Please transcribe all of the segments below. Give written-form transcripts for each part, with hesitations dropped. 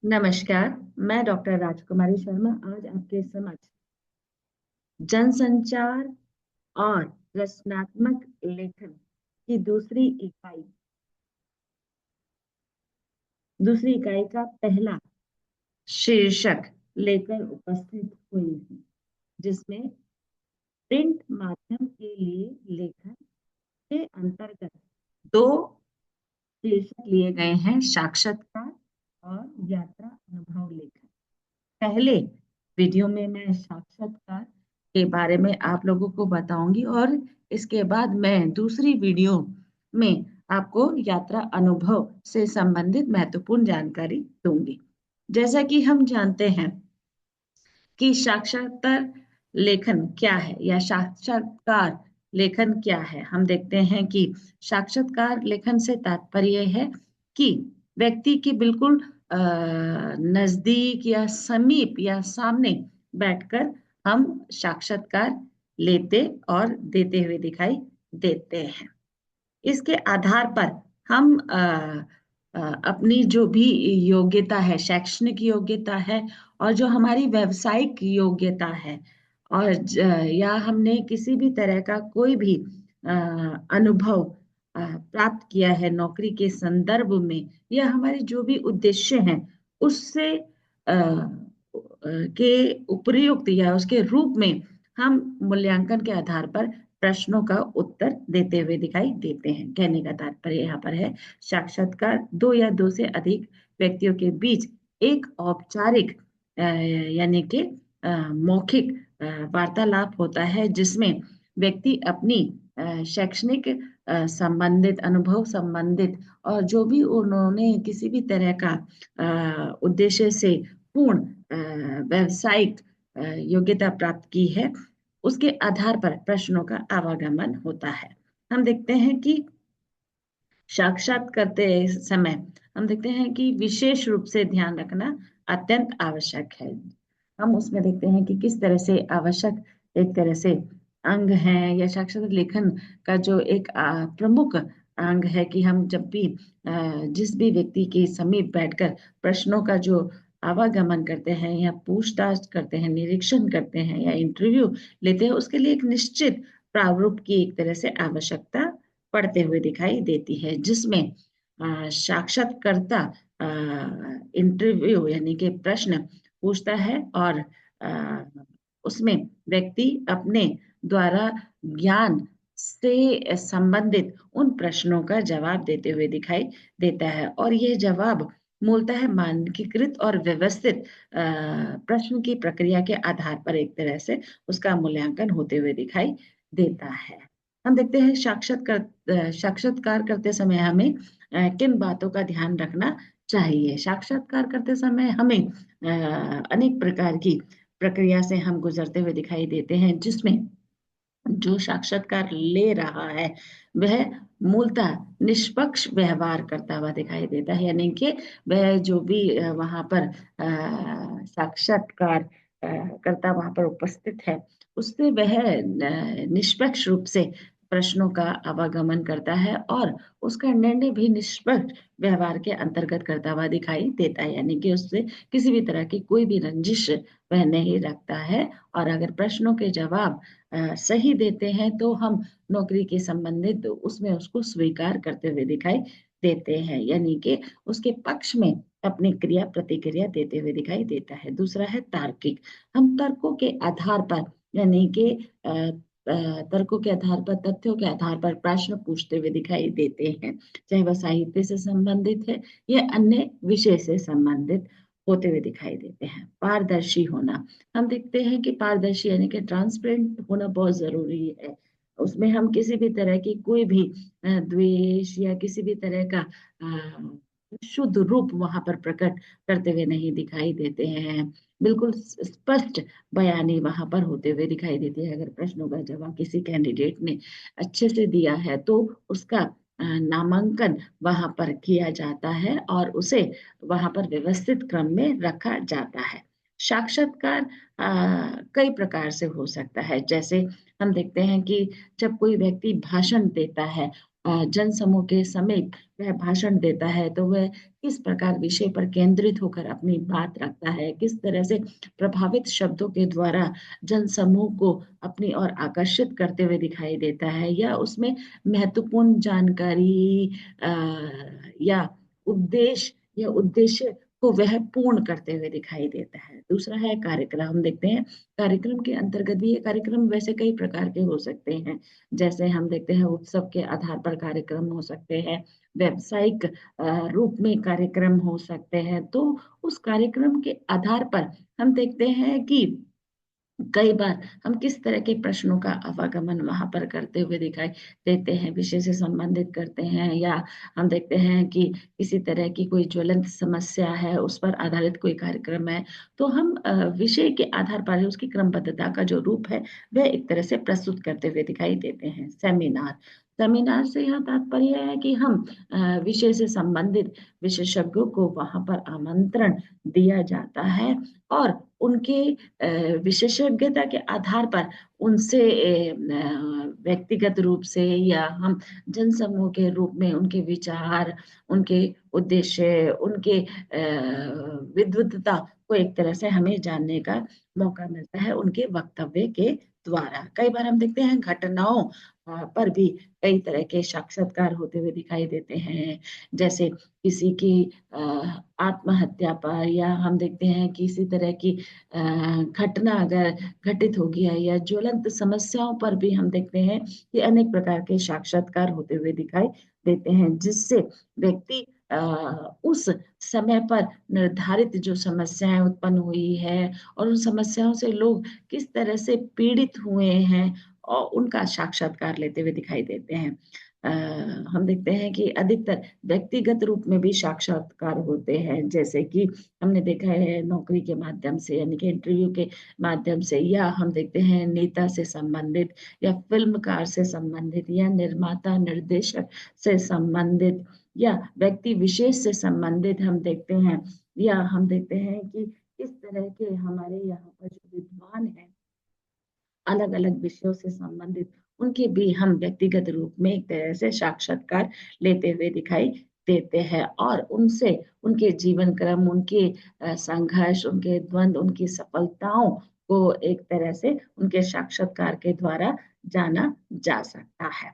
नमस्कार। मैं डॉक्टर राजकुमारी शर्मा आज आपके समक्ष जनसंचार और रचनात्मक लेखन की दूसरी इकाई का पहला शीर्षक लेकर उपस्थित हुई हूँ, जिसमें प्रिंट माध्यम के लिए लेखन के अंतर्गत दो शीर्षक लिए गए हैं: साक्षात्कार और यात्रा अनुभव लेखन। पहले वीडियो में मैं साक्षात्कार के बारे में आप लोगों को बताऊंगी और इसके बाद मैं दूसरी वीडियो में आपको यात्रा अनुभव से संबंधित महत्वपूर्ण जानकारी दूंगी। जैसा कि हम जानते हैं कि साक्षात्कार लेखन क्या है या साक्षात्कार लेखन क्या है, हम देखते हैं कि साक्षात्कार लेखन से तात्पर्य है कि व्यक्ति के बिल्कुल नजदीक या समीप या सामने बैठकर हम साक्षात्कार लेते और देते हुए दिखाई देते हैं। इसके आधार पर हम अपनी जो भी योग्यता है, शैक्षणिक योग्यता है और जो हमारी व्यावसायिक योग्यता है और या हमने किसी भी तरह का कोई भी अनुभव प्राप्त किया है नौकरी के संदर्भ में, या हमारे जो भी उद्देश्य हैं उससे के उपयुक्त या उसके रूप में हम मूल्यांकन के आधार पर प्रश्नों का उत्तर देते हुए दिखाई देते हैं। कहने का तात्पर्य यहाँ पर है साक्षात्कार दो या दो से अधिक व्यक्तियों के बीच एक औपचारिक यानी कि मौखिक वार्तालाप होता है, जिसमें व्यक्ति अपनी शैक्षणिक संबंधित अनुभव संबंधित और जो भी उन्होंने किसी भी तरह का उद्देश्य से पूर्ण व्यावसायिक योग्यता प्राप्त की है, उसके आधार पर प्रश्नों का आवागमन होता है। हम देखते हैं कि साक्षात करते समय हम देखते हैं कि विशेष रूप से ध्यान रखना अत्यंत आवश्यक है। हम उसमें देखते हैं कि किस तरह से आवश्यक एक तरह से अंग है या साक्षात लेखन का जो एक प्रमुख अंग है कि हम जब भी जिस भी व्यक्ति के समीप बैठकर प्रश्नों का जो आवागमन करते हैं या पूछताछ करते हैं, निरीक्षण करते हैं या इंटरव्यू लेते हैं, उसके लिए एक निश्चित प्रारूप की एक तरह से आवश्यकता पढ़ते हुए दिखाई देती है, जिसमें साक्षात्कारकर्ता इंटरव्यू यानी कि प्रश्न पूछता है और उसमें व्यक्ति अपने द्वारा ज्ञान से संबंधित उन प्रश्नों का जवाब देते हुए दिखाई देता है और यह जवाब मूलतः मानकीकृत और व्यवस्थित प्रश्न की प्रक्रिया के आधार पर एक तरह से उसका मूल्यांकन होते हुए दिखाई देता है। हम देखते हैं साक्षात्कार करते समय हमें किन बातों का ध्यान रखना चाहिए। साक्षात्कार करते समय हमें अनेक प्रकार की प्रक्रिया से हम गुजरते हुए दिखाई देते हैं, जिसमें जो साक्षात्कार ले रहा है वह मूलतः निष्पक्ष व्यवहार करता हुआ दिखाई देता है, यानी कि वह जो भी वहां पर साक्षात्कार करता वहां पर उपस्थित है उससे वह निष्पक्ष रूप से प्रश्नों का आवागमन करता है और उसका निर्णय भी निष्पक्ष व्यवहार के अंतर्गत करता हुआ दिखाई देता है, यानी कि उससे किसी भी तरह की कोई भी रंजिश वह नहीं रखता है। और अगर प्रश्नों के जवाब सही देते हैं तो हम नौकरी के संबंधित उसमें उसको स्वीकार करते हुए दिखाई देते हैं, यानी कि उसके पक्ष में अपनी क्रिया प्रतिक्रिया देते हुए दिखाई देता है। दूसरा है तार्किक। हम तर्कों के आधार पर यानी कि तर्कों के आधार पर, तथ्यों के आधार पर प्रश्न पूछते हुए दिखाई देते हैं, चाहे वह साहित्य से संबंधित है या अन्य विषय से संबंधित होते हुए दिखाई देते हैं। पारदर्शी होना। हम देखते हैं कि पारदर्शी यानी कि ट्रांसपेरेंट होना बहुत जरूरी है। उसमें हम किसी भी तरह की कोई भी द्वेष या किसी भी तरह का शुद्ध रूप वहां पर प्रकट करते हुए नहीं दिखाई देते हैं। बिल्कुल स्पष्ट बयानी वहां पर होते हुए दिखाई देती है। अगर प्रश्नों का जवाब किसी कैंडिडेट ने अच्छे से दिया है तो उसका नामांकन वहां पर किया जाता है और उसे वहां पर व्यवस्थित क्रम में रखा जाता है। साक्षात्कार कई प्रकार से हो सकता है। जैसे हम देखते हैं कि जब कोई व्यक्ति भाषण देता है जन समूह के समीप वह भाषण देता है तो वह किस प्रकार विषय पर केंद्रित होकर अपनी बात रखता है, किस तरह से प्रभावित शब्दों के द्वारा जन समूह को अपनी ओर आकर्षित करते हुए दिखाई देता है, या उसमें महत्वपूर्ण जानकारी या उद्देश्य को वह पूर्ण करते हुए दिखाई देता है। दूसरा है कार्यक्रम। हम देखते हैं कार्यक्रम के अंतर्गत भी, ये कार्यक्रम वैसे कई प्रकार के हो सकते हैं। जैसे हम देखते हैं उत्सव के आधार पर कार्यक्रम हो सकते हैं, व्यावसायिक रूप में कार्यक्रम हो सकते हैं। तो उस कार्यक्रम के आधार पर हम देखते हैं कि कई बार हम किस तरह के प्रश्नों का आवागमन वहां पर करते हुए दिखाई देते हैं, विषय से संबंधित करते हैं, या हम देखते हैं कि किसी तरह की कोई ज्वलंत समस्या है उस पर आधारित कोई कार्यक्रम है, तो हम विषय के आधार पर उसकी क्रमबद्धता का जो रूप है वह एक तरह से प्रस्तुत करते हुए दिखाई देते हैं। सेमिनार। सेमिनार से यह तात्पर्य है कि हम विषय से संबंधित विशेषज्ञों को वहां पर आमंत्रण दिया जाता है और उनके विशेषज्ञता के आधार पर उनसे व्यक्तिगत रूप से या हम जनसमूह के रूप में उनके विचार, उनके उद्देश्य, उनके विद्वत्ता को एक तरह से हमें जानने का मौका मिलता है उनके वक्तव्य के द्वारा। कई बार हम देखते हैं घटनाओं पर भी कई तरह के साक्षात्कार होते हुए दिखाई देते हैं। जैसे किसी की आत्महत्या पर, या हम देखते हैं किसी तरह की घटना अगर घटित हो गया, या ज्वलंत समस्याओं पर भी हम देखते हैं कि अनेक प्रकार के साक्षात्कार होते हुए दिखाई देते हैं, जिससे व्यक्ति उस समय पर निर्धारित जो समस्याएं उत्पन्न हुई है और उन समस्याओं से लोग किस तरह से पीड़ित हुए हैं और उनका साक्षात्कार लेते हुए दिखाई देते हैं। अ, हम देखते हैं कि अधिकतर व्यक्तिगत रूप में भी साक्षात्कार होते हैं, जैसे कि हमने देखा है नौकरी के माध्यम से, यानी कि इंटरव्यू के माध्यम से, या हम देखते हैं नेता से संबंधित, या फिल्मकार से संबंधित, या निर्माता निर्देशक से संबंधित, या व्यक्ति विशेष से संबंधित हम देखते हैं, या हम देखते हैं कि किस तरह के हमारे यहाँ पर जो विद्वान हैं अलग अलग विषयों से संबंधित, उनके भी हम व्यक्तिगत रूप में एक तरह से साक्षात्कार लेते हुए दिखाई देते हैं और उनसे उनके जीवन क्रम, उनके संघर्ष, उनके द्वंद, उनकी सफलताओं को एक तरह से उनके साक्षात्कार के द्वारा जाना जा सकता है।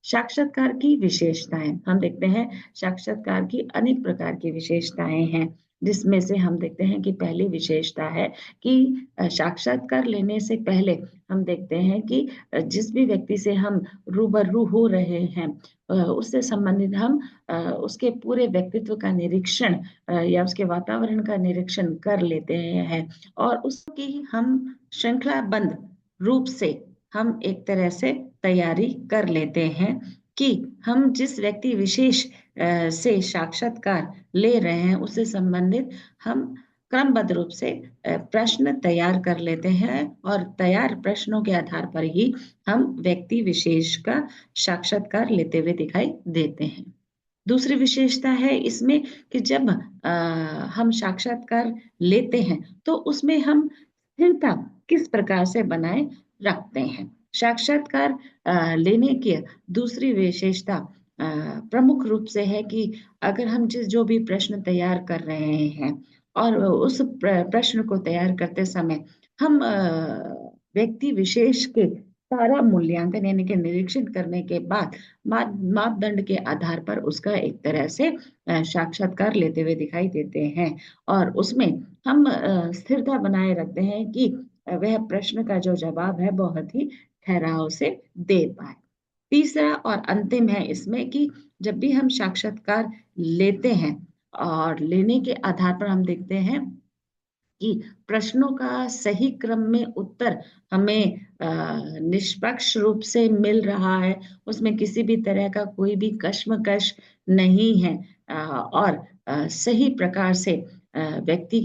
साक्षात्कार की विशेषताएं। हम देखते हैं साक्षात्कार की अनेक प्रकार की विशेषताएं हैं, जिसमें से हम देखते हैं कि पहली विशेषता है कि साक्षात्कार लेने से पहले हम देखते हैं कि जिस भी व्यक्ति से हम रूबरू हो रहे हैं उससे संबंधित हम उसके पूरे व्यक्तित्व का निरीक्षण या उसके वातावरण का निरीक्षण कर लेते हैं और उसकी हम श्रृंखलाबद्ध रूप से हम एक तरह से तैयारी कर लेते हैं कि हम जिस व्यक्ति विशेष से साक्षात्कार ले रहे हैं उससे संबंधित हम क्रमबद्ध रूप से प्रश्न तैयार कर लेते हैं और तैयार प्रश्नों के आधार पर ही हम व्यक्ति विशेष का साक्षात्कार लेते हुए दिखाई देते हैं। दूसरी विशेषता है इसमें कि जब हम साक्षात्कार लेते हैं तो उसमें हम स्थिरता किस प्रकार से बनाए रखते हैं। साक्षात्कार लेने की दूसरी विशेषता प्रमुख रूप से है कि अगर हम जो भी प्रश्न तैयार कर रहे हैं और उस प्रश्न को तैयार करते समय हम व्यक्ति विशेष के सारा मूल्यांकन यानी कि निरीक्षण करने के बाद मापदंड के आधार पर उसका एक तरह से साक्षात्कार लेते हुए दिखाई देते हैं और उसमें हम स्थिरता बनाए रखते हैं कि वह प्रश्न का जो जवाब है बहुत ही ठहराव से दे पाए। तीसरा और अंतिम है इसमें कि जब भी हम साक्षात्कार लेते हैं और लेने के आधार पर हम देखते हैं कि प्रश्नों का सही क्रम में उत्तर हमें निष्पक्ष रूप से मिल रहा है, उसमें किसी भी तरह का कोई भी कश्मकश नहीं है और सही प्रकार से व्यक्ति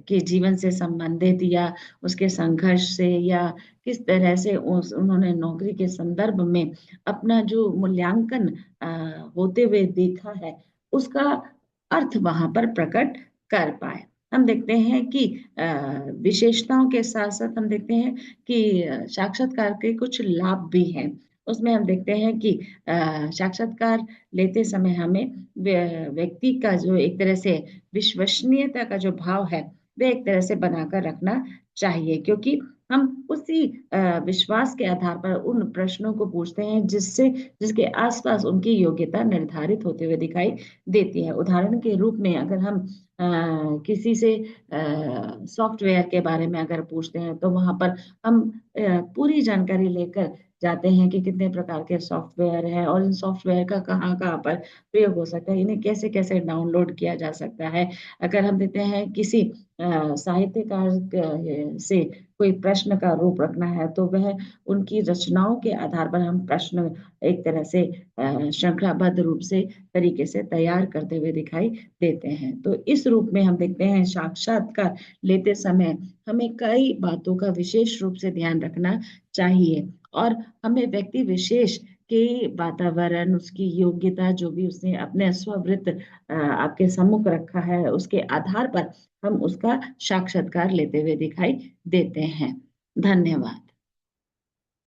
के जीवन से संबंधित या उसके संघर्ष से या किस तरह से उन्होंने नौकरी के संदर्भ में अपना जो मूल्यांकन होते हुए देखा है उसका अर्थ वहां पर प्रकट कर पाए। हम देखते हैं कि विशेषताओं के साथ साथ हम देखते हैं कि साक्षात्कार के कुछ लाभ भी हैं उसमें हम देखते हैं कि साक्षात्कार लेते समय हमें व्यक्ति का जो एक तरह से विश्वसनीयता का जो भाव है, वह एक तरह से बनाकर रखना चाहिए, क्योंकि हम उसी विश्वास के आधार पर उन प्रश्नों को पूछते हैं जिसके आसपास उनकी योग्यता निर्धारित होते हुए दिखाई देती है। उदाहरण के रूप में अगर हम किसी से सॉफ्टवेयर के बारे में अगर पूछते हैं, तो वहां पर हम पूरी जानकारी लेकर जाते हैं कि कितने प्रकार के सॉफ्टवेयर हैं और इन सॉफ्टवेयर का कहाँ कहाँ पर प्रयोग हो सकता है, इन्हें कैसे कैसे डाउनलोड किया जा सकता है। अगर हम देते हैं किसी साहित्यकार से कोई प्रश्न का रूप रखना है, तो वह उनकी रचनाओं के आधार पर हम प्रश्न एक तरह से श्रृंखलाबद्ध रूप से तरीके से तैयार करते हुए दिखाई देते हैं। तो इस रूप में हम देखते हैं साक्षात्कार लेते समय हमें कई बातों का विशेष रूप से ध्यान रखना चाहिए, और हमें व्यक्ति विशेष के वातावरण, उसकी योग्यता, जो भी उसने अपने स्ववृत्त आपके सम्मुख रखा है, उसके आधार पर हम उसका साक्षात्कार लेते हुए दिखाई देते हैं। धन्यवाद।